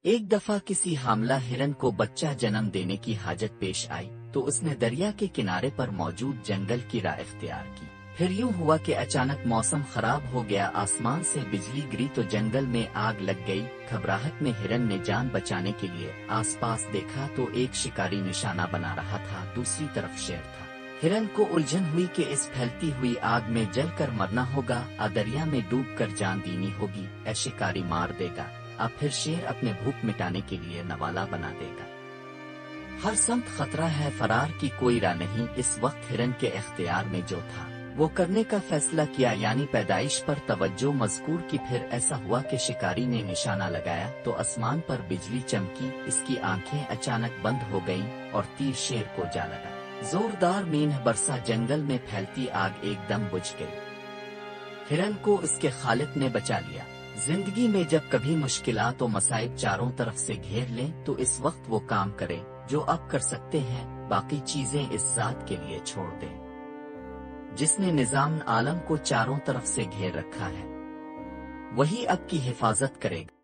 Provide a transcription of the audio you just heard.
ایک دفعہ کسی حاملہ ہرن کو بچہ جنم دینے کی حاجت پیش آئی تو اس نے دریا کے کنارے پر موجود جنگل کی راہ اختیار کی۔ پھر یوں ہوا کہ اچانک موسم خراب ہو گیا، آسمان سے بجلی گری تو جنگل میں آگ لگ گئی۔ گھبراہٹ میں ہرن نے جان بچانے کے لیے آس پاس دیکھا تو ایک شکاری نشانہ بنا رہا تھا، دوسری طرف شیر تھا۔ ہرن کو الجھن ہوئی کہ اس پھیلتی ہوئی آگ میں جل کر مرنا ہوگا، دریا میں ڈوب کر جان دینی ہوگی، اے شکاری مار دے گا، اب پھر شیر اپنے بھوک مٹانے کے لیے نوالا بنا دے گا۔ ہر سمت خطرہ ہے، فرار کی کوئی راہ نہیں۔ اس وقت ہرن کے اختیار میں جو تھا وہ کرنے کا فیصلہ کیا، یعنی پیدائش پر توجہ مذکور کی۔ پھر ایسا ہوا کہ شکاری نے نشانہ لگایا تو آسمان پر بجلی چمکی، اس کی آنکھیں اچانک بند ہو گئیں اور تیر شیر کو جا لگا۔ زوردار مینہ برسا، جنگل میں پھیلتی آگ ایک دم بجھ گئی۔ ہرن کو اس کے خالق نے بچا لیا۔ زندگی میں جب کبھی مشکلات و مصائب چاروں طرف سے گھیر لیں تو اس وقت وہ کام کریں جو اب کر سکتے ہیں، باقی چیزیں اس ذات کے لیے چھوڑ دیں جس نے نظام عالم کو چاروں طرف سے گھیر رکھا ہے، وہی اب کی حفاظت کرے گا۔